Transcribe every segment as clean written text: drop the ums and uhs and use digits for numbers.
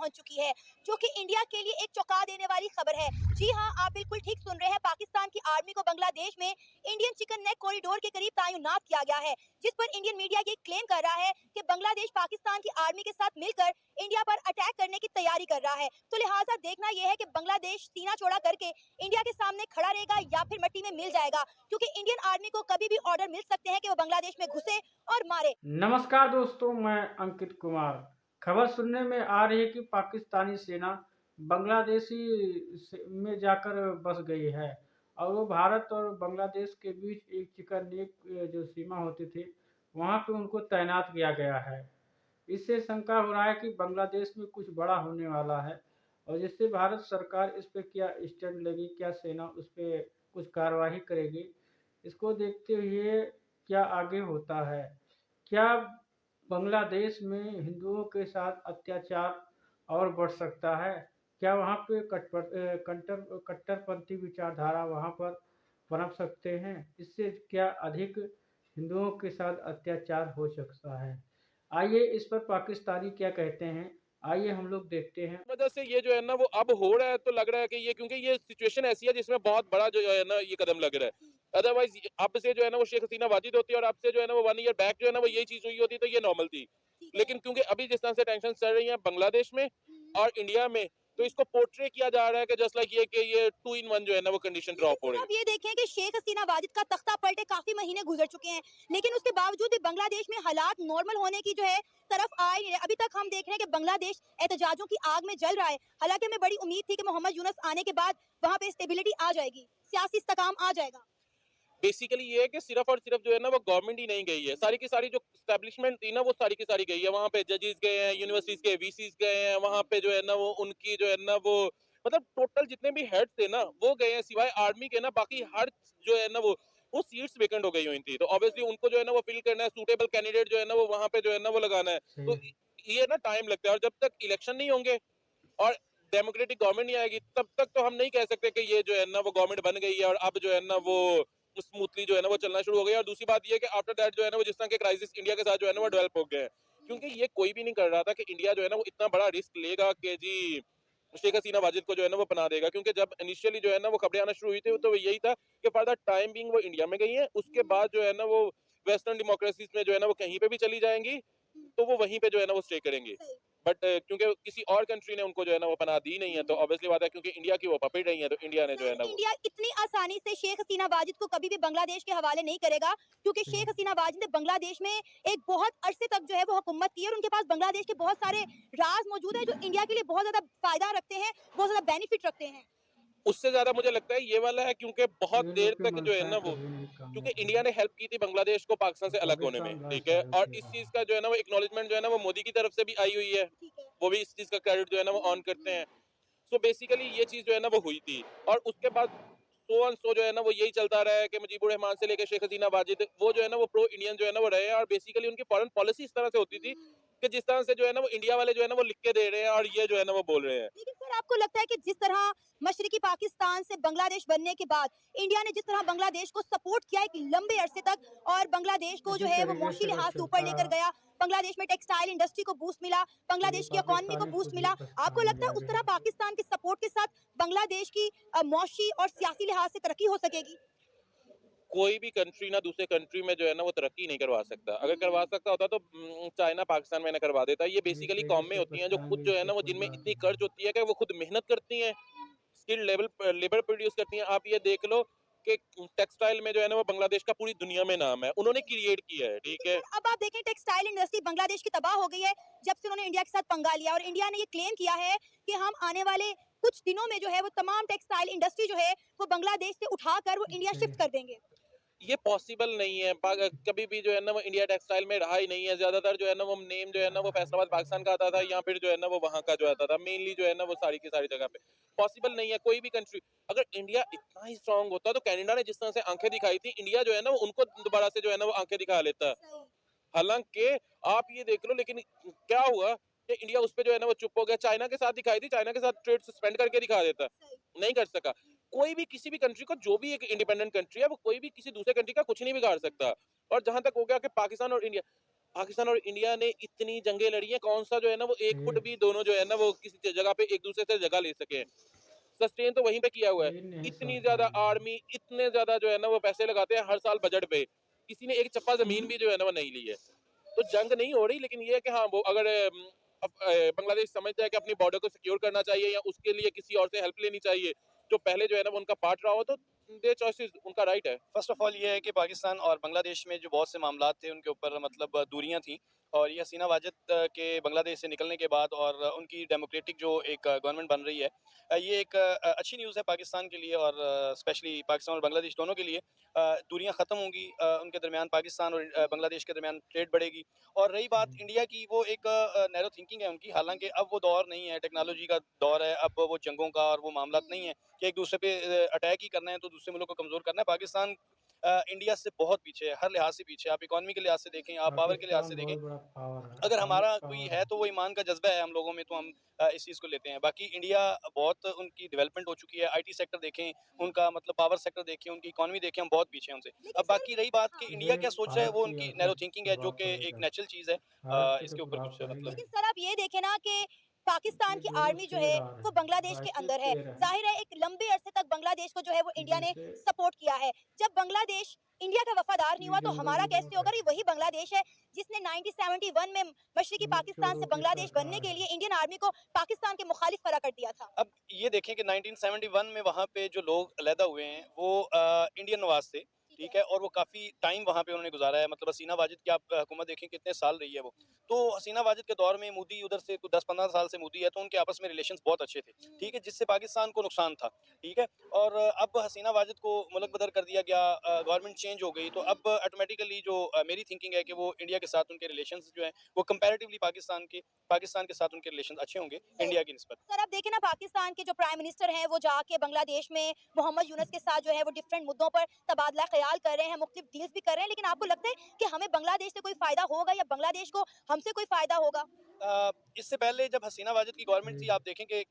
पहुंच चुकी है, जो कि इंडिया के लिए एक चौंका देने वाली खबर है। जी हाँ, आप बिल्कुल ठीक सुन रहे हैं। पाकिस्तान की आर्मी को बांग्लादेश में इंडियन चिकन नेक कॉरिडोर के करीब तैनात किया गया है, जिस पर इंडियन मीडिया ये क्लेम कर रहा है कि बांग्लादेश पाकिस्तान की आर्मी के साथ मिलकर इंडिया पर अटैक करने की तैयारी कर रहा है। तो लिहाजा देखना यह है कि बांग्लादेश सीना चौड़ा करके इंडिया के सामने खड़ा रहेगा या फिर मिट्टी में मिल जाएगा, क्योंकि इंडियन आर्मी को कभी भी ऑर्डर मिल सकते हैं कि वो बांग्लादेश में घुसे और मारे। नमस्कार दोस्तों, मैं अंकित कुमार। खबर सुनने में आ रही है कि पाकिस्तानी सेना में जाकर बस गई है और वो भारत और बांग्लादेश के बीच एक चिकन नेक जो सीमा होती थी, वहाँ पे उनको तैनात किया गया है। इससे शंका हो रहा है कि बांग्लादेश में कुछ बड़ा होने वाला है और जिससे भारत सरकार इस पे क्या स्टैंड लेगी, क्या सेना उस पे कुछ कार्रवाई करेगी, इसको देखते हुए क्या आगे होता है। क्या बांग्लादेश में हिंदुओं के साथ अत्याचार और बढ़ सकता है? क्या वहाँ पे कट्टरपंथी विचारधारा वहाँ पर पनप सकते हैं? इससे क्या अधिक हिंदुओं के साथ अत्याचार हो सकता है? आइए इस पर पाकिस्तानी क्या कहते हैं, आइए हम लोग देखते हैं। वजह से ये जो है ना वो अब हो रहा है, तो लग रहा है कि ये, क्योंकि ये सिचुएशन ऐसी है जिसमें बहुत बड़ा जो है ना ये कदम लग रहा है। अदरवाइज अब से जो है ना वो शेख हसीना वाजिद होती है और अब से जो है ना वो 1 ईयर बैक जो है ना वो यही चीज हुई होती तो ये नॉर्मल थी। लेकिन क्योंकि अभी जिस तरह से टेंशन चल रही है बांग्लादेश में और इंडिया में, तो इसको पोर्ट्रे किया जा रहा है कि जस्ट लाइक ये कि ये 2 in 1 जो है ना वो कंडीशन ड्रॉप हो रही है। आप ये देखें कि शेख हसीना वाजिद का तख्ता पलटे काफी महीने गुजर चुके हैं, लेकिन उसके बावजूद भी बांग्लादेश में हालात नॉर्मल होने की जो है तरफ आए नहीं है। अभी तक हम देख रहे हैं कि बांग्लादेश एहतजाजों की आग में जल रहा है। हालांकि हमें बड़ी उम्मीद थी कि मोहम्मद यूनुस आने के बाद वहां पे स्टेबिलिटी आ जाएगी, सियासी इस्तेकाम आ जाएगा। बेसिकली ये है कि सिर्फ और सिर्फ जो है ना वो गवर्नमेंट ही नहीं गई है, सारी की सारी जो स्टैब्लिशमेंट थी ना वो सारी की सारी गई है। वहां पे जजेस गए हैं, यूनिवर्सिटीज के वीसीज गए हैं, वहां पे जो है ना वो उनकी जो है ना वो मतलब टोटल जितने भी हेड्स थे ना वो गए हैं, सिवाय आर्मी के ना बाकी हर जो है ना वो सीट्स वेकेंट हो गई हुई थी। तो ऑब्वियसली उनको जो है ना वो फिल करना है, सूटेबल कैंडिडेट जो है ना वो वहां पे जो है ना वो लगाना है। तो ये ना टाइम लगता है और जब तक इलेक्शन नहीं होंगे और डेमोक्रेटिक गवर्नमेंट नहीं आएगी तब तक तो हम नहीं कह सकते कि ये जो है ना वो गवर्नमेंट बन गई है और अब जो है ना वो स्मूथली जो है ना वो चलना शुरू हो गया। और दूसरी बात ये है कि आफ्टर दैट जो है ना वो जिस तरह के क्राइसिस इंडिया के साथ जो है ना वो डेवलप हो गए हैं, क्योंकि ये कोई भी नहीं कर रहा था कि इंडिया जो है ना वो इतना बड़ा रिस्क लेगा कि जी शेख हसीना वाजिद को जो है ना वो बना देगा। क्योंकि जब इनिशियली जो है ना वो खबरें आना शुरू हुई थी तो यही था कि फॉर द टाइम बिंग वो इंडिया में गई है, उसके बाद जो है ना वो वेस्टर्न डेमोक्रेसीज में जो है ना वो कहीं पे भी चली जाएंगी तो वो वहीं पे जो है ना वो स्टे करेंगी। बट क्योंकि किसी और कंट्री ने उनको जो है ना वो पनाह दी नहीं है, तो ऑब्वियसली बात है क्योंकि इंडिया की वो पपेट रही है, तो इंडिया ने जो है ना वो इंडिया इतनी आसानी से शेख हसीना वाजिद को कभी भी बांग्लादेश के हवाले नहीं करेगा, क्योंकि शेख हसीना वाजिद ने बांग्लादेश में एक बहुत अरसे तक जो है वो हुकूमत की और उनके पास बांग्लादेश के बहुत सारे राज मौजूद है जो इंडिया के लिए बहुत ज्यादा फायदा रखते हैं, बहुत ज्यादा बेनिफिट रखते हैं। उससे ज्यादा मुझे लगता है ये वाला है, क्योंकि बहुत ये देर लोग की तक जो है मंशाएं ना वो, कभी नहीं काम क्योंकि आती इंडिया ने हेल्प की थी बांग्लादेश को पाकिस्तान और से अलग होने में, पाकिस्तान बहुत ठीक है, और साबित इस हुआ। चीज का जो है ना वो एक्नॉलेजमेंट जो है ना वो मोदी की तरफ से भी आई हुई है, वो भी इस चीज का क्रेडिट जो है ना वो ऑन करते हैं। सो बेसिकली ये चीज जो है ना वो हुई थी और उसके बाद सो एंड सो जो है ना वो यही चलता रहा है कि मुजीबुर रहमान से लेकर शेख हसीना वाजिद वो जो है ना वो प्रो इंडियन जो है ना वो रहे हैं। और बेसिकली उनकी फॉरेन पॉलिसी इस तरह से होती थी कि जिस तरह से जो है ना वो इंडिया वाले जो है ना वो लिख के दे रहे हैं और ये जो है ना वो बोल रहे हैं। लेकिन सर आपको लगता है कि जिस तरह मशरकी पाकिस्तान से बांग्लादेश बनने के बाद इंडिया ने जिस तरह बांग्लादेश को सपोर्ट किया एक लंबे अरसे तक और बांग्लादेश को जो इसी है वो तरीके मौशी से बस लिहाज से ऊपर चलता लेकर रहा। गया, बांग्लादेश में टेक्सटाइल इंडस्ट्री को बूस्ट मिला, ये बांग्लादेश की इकोनॉमी को पाकिस्तानी बूस्ट खुद ही मिला। आपको पछताएंगे लगता है उस आगे। तरह पाकिस्तान के सपोर्ट के साथ बांग्लादेश की मौशी और सियासी लिहाज से तरक्की हो सकेगी? कोई भी कंट्री ना दूसरे कंट्री में जो है ना वो तरक्की नहीं करवा सकता। अगर करवा सकता होता तो चाइना पाकिस्तान में ना करवा देता। ये जिस बेसिकली तरीके कौमें से होती हैं जो खुद पछताएंगे जो है इससे ना वो कोई जिनमें बात इतनी नहीं। कर्ज होती है कि वो खुद मेहनत करती हैं, स्किल्ड लेवल लेबर प्रोड्यूस करती हैं। आप ये देख लो कि टेक्सटाइल में जो है ना वो बांग्लादेश का पूरी दुनिया में नाम है, उन्होंने क्रिएट किया है, ठीक लेकिन है। सर अब आप देखें टेक्सटाइल इंडस्ट्री बांग्लादेश की तबाह हो गई है जब से उन्होंने इंडिया के साथ पंगा लिया और इंडिया ने ये क्लेम किया है कि हम आने वाले कुछ दिनों में जो है वो तमाम टेक्सटाइल इंडस्ट्री जो है वो बांग्लादेश से उठाकर वो इंडिया इससे शिफ्ट कर देंगे। ये पॉसिबल नहीं है। कभी भी जो है ना वो इंडिया टेक्सटाइल में रहा ही नहीं है। ज्यादातर जो है ना वो नेम जो है ना वो फैसलाबाद पाकिस्तान का आता था या फिर जो है ना वो वहां का जो आता था, मेनली जो है ना वो सारी की सारी जगह पे पॉसिबल नहीं है। कोई भी कंट्री, अगर इंडिया इतना ही स्ट्रांग होता तो कनाडा ने जिस तरह से आंखें दिखाई थी, इंडिया जो है ना वो उनको दोबारा से जो है ना वो आंखें दिखा लेता। हालांकि आप ये देख लो, लेकिन क्या हुआ कि इंडिया उस पर जो है ना वो चुप हो गया। चाइना के साथ दिखाई थी, चाइना के साथ ट्रेड सस्पेंड करके दिखा देता, नहीं कर सका। कोई भी किसी भी कंट्री को, जो भी एक इंडिपेंडेंट कंट्री है, वो कोई भी किसी दूसरे कंट्री का कुछ नहीं बिगाड़ सकता। और जहां तक हो गया कि पाकिस्तान और इंडिया, पाकिस्तान और इंडिया ने इतनी जंगें लड़ी हैं, कौन सा जो है ना वो 1 ये फुट भी दोनों जो है ना वो किसी जगह पे एक दूसरे से जगह ले सके। सस्टेन तो वहीं पे किया हुआ है। ये नहीं इतनी समझ ज़्यादा पाएंगे हम। आर्मी, इतने ज़्यादा जो है ना वो पैसे लगाते हैं हर साल बजट पे। किसी ने एक चप्पा ज़मीन भी जो है ना वो नहीं ली है। तो जंग नहीं हो रही, लेकिन ये है कि हाँ, वो अगर बांग्लादेश समझता है कि अपनी बॉर्डर को सिक्योर करना चाहिए या उसके लिए किसी और से हेल्प लेनी चाहिए, जो पहले जो है ना वो उनका पार्ट रहा हो, तो देयर चॉइसेस, उनका राइट है। फर्स्ट ऑफ ऑल ये है कि पाकिस्तान और बांग्लादेश में जो बहुत से मामलात थे उनके ऊपर मतलब दूरियां थी, और ये हसीना वाजिद के बांग्लादेश से निकलने के बाद और उनकी डेमोक्रेटिक जो एक गवर्नमेंट बन रही है, ये एक अच्छी न्यूज़ है पाकिस्तान के लिए और स्पेशली पाकिस्तान और बांग्लादेश दोनों के लिए। दूरियां ख़त्म होंगी, उनके दरमियान पाकिस्तान और बांग्लादेश के दरमियान ट्रेड बढ़ेगी। और रही बात इंडिया की, वो एक नैरो थिंकिंग है उनकी, हालांकि अब वो दौर नहीं है, टेक्नोलॉजी का दौर है, अब वो जंगों का और वो मामला नहीं है कि एक दूसरे पे अटैक ही करना है तो दूसरे मुल्क को कमज़ोर करना है। पाकिस्तान इंडिया से बहुत पीछे है, हर लिहाज से पीछे है। आप इकॉनमी के लिहाज से देखें, आप पावर के लिहाज से पाकिस्तान देखें। बहुत बड़ा पावर है, अगर एटॉमिक हमारा कोई पावर है है। तो वो ईमान का जज्बा है हम लोगों में, तो हम इस चीज़ को लेते हैं। बाकी इंडिया बहुत उनकी डेवलपमेंट हो चुकी है, आईटी सेक्टर देखें, उनका मतलब पावर सेक्टर देखें, उनकी इकॉनमी देखें, हम बहुत पीछे हैं उनसे। लेकिन अब सर बाकी रही बात कि हाँ इंडिया ये क्या सोच रहा है, भारत वो की उनकी नैरो अर्थ थिंकिंग है, जो प्रभाव कि एक पड़ेगा। नेचुरल चीज़ है। भारत पे तो इसके ऊपर प्रभाव कुछ पड़ ही मतलब लेकिन रहा सर आप ये देखें ना कि है। पाकिस्तान ये की दोनों आर्मी जो शेर है आ रहे वो हैं, बांग्लादेश के राष्ट्रीय अंदर है। शेर है। जाहिर है एक लंबे अरसे तक बांग्लादेश को जो है वो इंडिया ने जैसे सपोर्ट किया है। जब बांग्लादेश इंडिया का वफादार नहीं ये हुआ तो जंगल हमारा में कैसे घूम होगा? रहे ये हैं, वही बांग्लादेश है जिसने 1971 में मशरकी ये पाकिस्तान चोरों से की बांग्लादेश बनने सरकार के है। लिए इंडियन आर्मी को पाकिस्तान के मुखालिफ खड़ा कर दिया था। अब ये देखें कि 1971 में वहाँ पे जो लोग अलहदा हुए हैं वो इंडियन नवाज थे, ठीक ठीक है। है, और वो काफ़ी टाइम वहाँ पे उन्होंने गुजारा है। मतलब हसीना वाजिद की आप हुकूमत देखें कितने साल रही है वो। तो हसीना वाजिद के दौर में मोदी उधर से 10-15 साल से मोदी है, तो उनके आपस में रिलेशंस बहुत अच्छे थे, ठीक है, जिससे पाकिस्तान को नुकसान था, ठीक है। और अब हसीना वाजिद को मुल्क बदर कर दिया गया, गवर्नमेंट चेंज हो गई, तो अब ऑटोमेटिकली जो मेरी थिंकिंग है कि वो इंडिया के साथ उनके रिलेशंस जो हैं वो कंपैरेटिवली पाकिस्तान के साथ उनके रिलेशंस अच्छे होंगे तो इंडिया की निस्बत। सर आप देखें ना पाकिस्तान के जो प्राइम मिनिस्टर हैं वो जाके बांग्लादेश में मोहम्मद यूनुस के साथ जो है वो डिफरेंट मुद्दों पर तबादला ख्याल कर रहे हैं, मुख्तलिफ डील्स भी कर रहे हैं, लेकिन आपको लगता है कि हमें बांग्लादेश से कोई फायदा होगा या बांग्लादेश को हमसे कोई फायदा होगा? इससे पहले जब हसीना वाजिद की गवर्नमेंट ये थी, आप देखें कि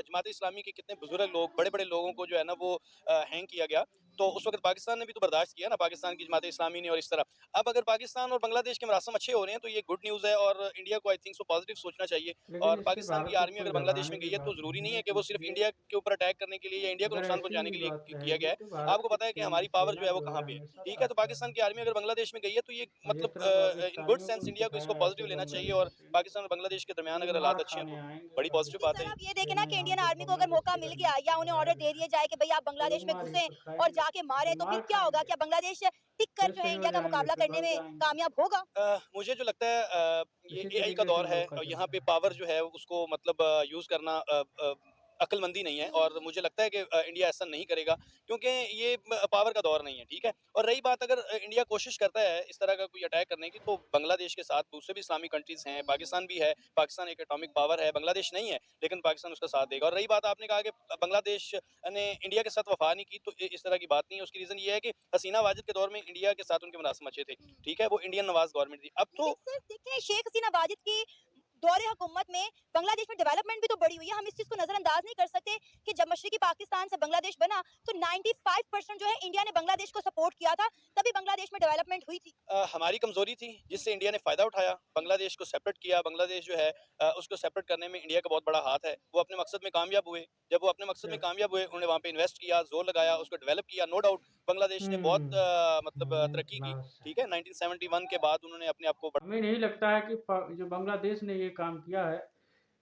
जमात इस्लामी के कितने बुजुर्ग लोग, बड़े-बड़े लोगों को जो है ना वो हैंग किया गया। तो उस वक़्त पाकिस्तान ने भी तो बर्दाश्त किया ना, पाकिस्तान की जमात इस्लामी ने, और इस तरह। अब अगर पाकिस्तान और बांग्लादेश के मरासम अच्छे हो रहे हैं तो ये गुड न्यूज़ है, और इंडिया को आई थिंक सो पॉजिटिव सोचना चाहिए। लेकिन और इससे पाकिस्तान की भारत को आर्मी कोई अगर बांग्लादेश घबराने में की गई है तो बात ज़रूरी नहीं नहीं है, है कि वो सिर्फ़ क्योंकि इंडिया के ऊपर अटैक करने के लिए या इंडिया को अगर नुकसान ऐसी पहुँचाने के लिए बात किया रहेगी गया है। तो भारत आपको की पता है कि हमारी पावर जो सेना है वो जो कहाँ है पे है, हमेशा ठीक है? तो साथ पाकिस्तान की रहेगी। आर्मी अगर बांग्लादेश में गई है तो ये और जिस मतलब तरह इन गुड पाकिस्तानियों को सेंस इंडिया को इसको सिखाया है कि पॉजिटिव लेना चाहिए, और बांग्लादेश पाकिस्तान और बांग्लादेश के दरमियान ये अगर मार हालात अच्छे हैं खाने तो आएंगे बड़ी पॉजिटिव लेकिन बात सर है। आप ये देखें ना सेना कि यहाँ इंडियन पे आर्मी को अगर बांग्लादेश मौका की मिल जमीन गया पे या उन्हें लगाया ऑर्डर दे गया दिया है, जाए कि भाई आप तो वो बांग्लादेश में मारेंगे घुसें तो और खाएंगे, जाके मारें, जो तो फिर मार क्या होगा? खाएंगे क्या बांग्लादेश टिक कर फिर जो है सही हो इंडिया का जाएंगे, मुकाबला फिर करने लौट में जाएंगे। कामयाब होगा? मुझे जो लगता है ये इसी एआई का तरीके से दौर है, लोग का और यहाँ चलता पे है। पावर जो है उसको मतलब यूज़ करना अक्लमंदी नहीं है, और मुझे लगता है कि इंडिया ऐसा नहीं करेगा, क्योंकि ये पावर का दौर नहीं है, ठीक है। और रही बात, अगर इंडिया कोशिश करता है इस तरह का कोई अटैक करने की, तो बांग्लादेश के साथ दूसरे भी इस्लामिक कंट्रीज हैं, पाकिस्तान भी है। पाकिस्तान एक एटॉमिक पावर है, बांग्लादेश नहीं है, लेकिन पाकिस्तान उसका साथ देगा। और रही बात, आपने कहा कि बांग्लादेश ने इंडिया के साथ वफा नहीं की, तो इस तरह की बात नहीं है। उसकी रीज़न ये है कि हसीना वाजिद के दौर में इंडिया के साथ उनके मुनासिब अच्छे थे, ठीक है, वो इंडियन नवाज गवर्नमेंट थी। अब लेकिन तो सर देखिए शेख हसीना वाजिद की दौरे हुकूमत में बांग्लादेश में डेवलपमेंट भी तो बड़ी हुई है। हम इस चीज़ को नज़रअंदाज नहीं कर सकते कि जब मशरकी पाकिस्तान से बांग्लादेश बना तो 95% जो है इंडिया ने बांग्लादेश को सपोर्ट किया था, तभी बांग्लादेश में डेवलपमेंट हुई थी। हमारी कमज़ोरी थी जिससे इंडिया ने फ़ायदा उठाया, बांग्लादेश को सेपरेट किया। बांग्लादेश जो है उसको सेपरेट करने में इंडिया का बहुत बड़ा हाथ है। वो अपने मकसद में कामयाब हुए। जब वो अपने मकसद में कामयाब हुए, उन्होंने वहाँ पे इन्वेस्ट किया, ज़ोर लगाया, उसको डेवलप किया। नो डाउट बांग्लादेश ने बहुत हम्म मतलब तरक्की की, क्लास है। ठीक है? 1971 के बाद उन्होंने अपने आप को हमें नहीं लगता है कि जो बांग्लादेश ने ये काम किया है,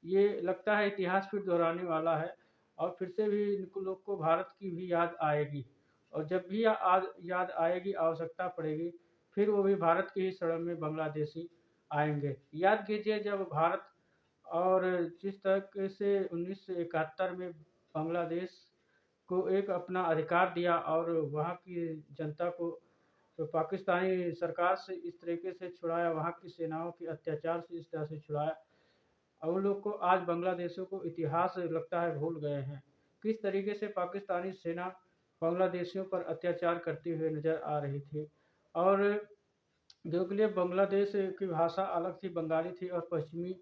ये लगता है इतिहास फिर दोहराने वाला है और फिर से भी इनको लोग को भारत की भी याद आएगी और जब भी याद आएगी, आवश्यकता पड़ेगी, फिर वो भी भारत की ही शरण में बांग्लादेशी आएंगे। याद कीजिए जब भारत और जिस तरह से 1971 में बांग्लादेश को एक अपना अधिकार दिया और वहाँ की जनता को तो पाकिस्तानी सरकार से इस तरीके से छुड़ाया, वहाँ की सेनाओं के अत्याचार से इस तरह से छुड़ाया और उन लोग को आज बांग्लादेशियों को इतिहास लगता है भूल गए हैं। किस तरीके से पाकिस्तानी सेना बांग्लादेशियों पर अत्याचार करती हुई नज़र आ रही थी और जो के लिए बांग्लादेश की भाषा अलग थी, बंगाली थी और पश्चिमी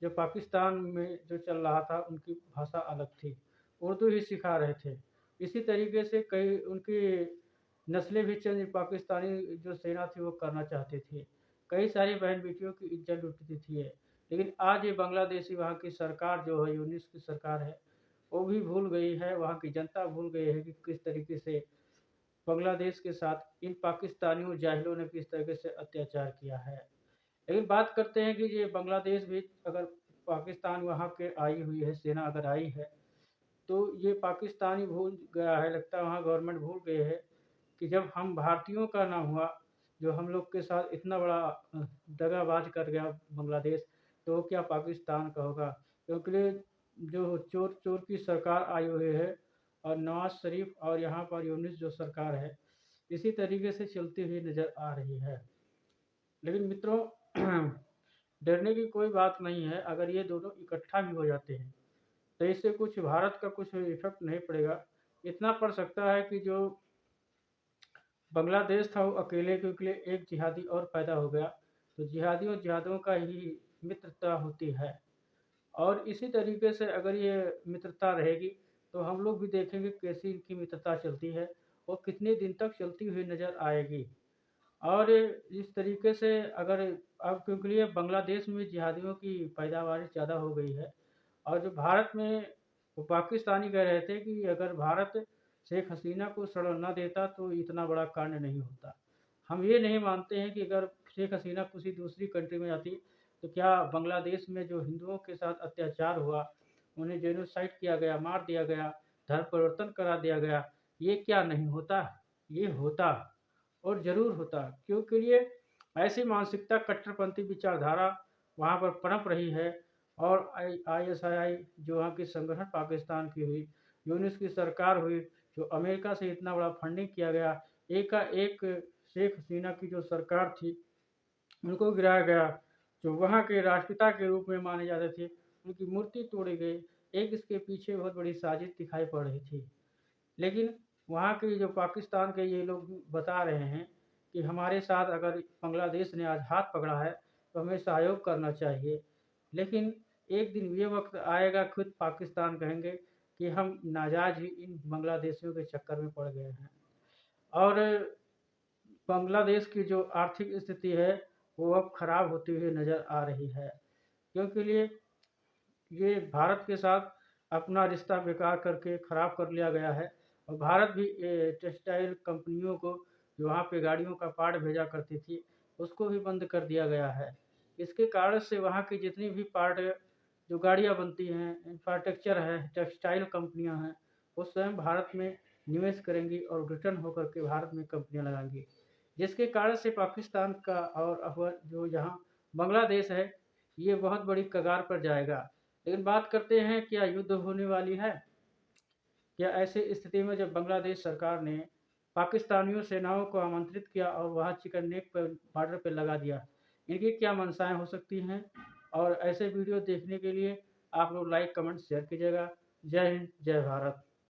जो पाकिस्तान में जो चल रहा था उनकी भाषा अलग थी, उर्दू ही सिखा रहे थे। इसी तरीके से कई उनकी नस्लें भी चेंज पाकिस्तानी जो सेना थी वो करना चाहती थी। कई सारी बहन बेटियों की इज्जत लुटती थी। लेकिन आज ये बांग्लादेशी वहाँ की सरकार जो है, यूनिस की सरकार है, वो भी भूल गई है, वहाँ की जनता भूल गई है कि किस तरीके से बांग्लादेश के साथ इन पाकिस्तानियों जाहिलों ने किस तरीके से अत्याचार किया है। लेकिन बात करते हैं कि ये बांग्लादेश भी अगर पाकिस्तान वहाँ के आई हुई है, सेना अगर आई है, तो ये पाकिस्तानी भूल गया है, लगता है वहाँ गवर्नमेंट भूल गई है कि जब हम भारतीयों का ना हुआ, जो हम लोग के साथ इतना बड़ा दगाबाज कर गया बांग्लादेश, तो क्या पाकिस्तान का होगा? क्योंकि जो चोर-चोर की सरकार आई हुई है और नवाज़ शरीफ और यहाँ पर यूनिस जो सरकार है, इसी तरीके से चलती हुई नज़र आ रही है। लेकिन मित्रों डरने की कोई बात नहीं है, अगर ये दोनों इकट्ठा भी हो जाते हैं, तो इससे कुछ भारत का कुछ इफ़ेक्ट नहीं पड़ेगा। इतना पड़ सकता है कि जो बांग्लादेश था वो अकेले के अकेले एक जिहादी और पैदा हो गया, तो जिहादियों का ही मित्रता होती है। और इसी तरीके से अगर ये मित्रता रहेगी, तो हम लोग भी देखेंगे कैसी इनकी मित्रता चलती है और कितने दिन तक चलती हुई नज़र आएगी। और इस तरीके से अगर अब क्योंकि ये बांग्लादेश में जिहादियों की पैदावार ज़्यादा हो गई है और जो भारत में वो पाकिस्तानी कह रहे थे कि अगर भारत शेख हसीना को शरण ना देता तो इतना बड़ा कांड नहीं होता। हम ये नहीं मानते हैं कि अगर शेख हसीना किसी दूसरी कंट्री में जाती, तो क्या बांग्लादेश में जो हिंदुओं के साथ अत्याचार हुआ, उन्हें जेनोसाइड किया गया, मार दिया गया, धर्म परिवर्तन करा दिया गया, ये क्या नहीं होता? ये होता और ज़रूर होता, क्योंकि ये ऐसी मानसिकता कट्टरपंथी विचारधारा वहाँ पर पनप रही है। और आईएसआई जो वहाँ की संगठन पाकिस्तान की हुई, यूनिस की सरकार हुई, जो अमेरिका से इतना बड़ा फंडिंग किया गया, एकाएक शेख हसीना की जो सरकार थी, उनको गिराया गया, जो वहाँ के राष्ट्रपिता के रूप में माने जाते थे, उनकी मूर्ति तोड़ी गई। एक इसके पीछे बहुत बड़ी साजिश दिखाई पड़ रही थी। लेकिन वहाँ के जो पाकिस्तान के ये लोग बता रहे हैं कि हमारे साथ अगर बांग्लादेश ने आज हाथ पकड़ा है, तो हमें सहयोग करना चाहिए। लेकिन एक दिन ये वक़्त आएगा, खुद पाकिस्तान कहेंगे कि हम नाजायज़ ही इन बांग्लादेशियों के चक्कर में पड़ गए हैं। और बांग्लादेश की जो आर्थिक स्थिति है, वो अब खराब होती हुई नज़र आ रही है। क्योंकि ये भारत के साथ अपना रिश्ता बेकार करके ख़राब कर लिया गया है और भारत भी टेक्सटाइल कंपनियों को जो वहाँ पे गाड़ियों का पार्ट भेजा करती थी, उसको भी बंद कर दिया गया है। इसके कारण से वहाँ की जितनी भी पार्ट जो गाड़ियाँ बनती हैं, इंफ्रास्ट्रक्चर है, टेक्सटाइल कंपनियाँ हैं, वो स्वयं भारत में निवेश करेंगी और रिटर्न होकर के भारत में कंपनियाँ लगाएँगी। जिसके कारण से पाकिस्तान का और जो यहाँ बांग्लादेश है, ये बहुत बड़ी कगार पर जाएगा। लेकिन बात करते हैं, क्या युद्ध होने वाली है? क्या ऐसी स्थिति में जब बांग्लादेश सरकार ने पाकिस्तानियों सेनाओं को आमंत्रित किया और वहाँ चिकन नेक पर बॉर्डर पे लगा दिया, इनकी क्या मंशाएँ हो सकती हैं? और ऐसे वीडियो देखने के लिए आप लोग लाइक, कमेंट, शेयर कीजिएगा। जय हिंद, जय भारत।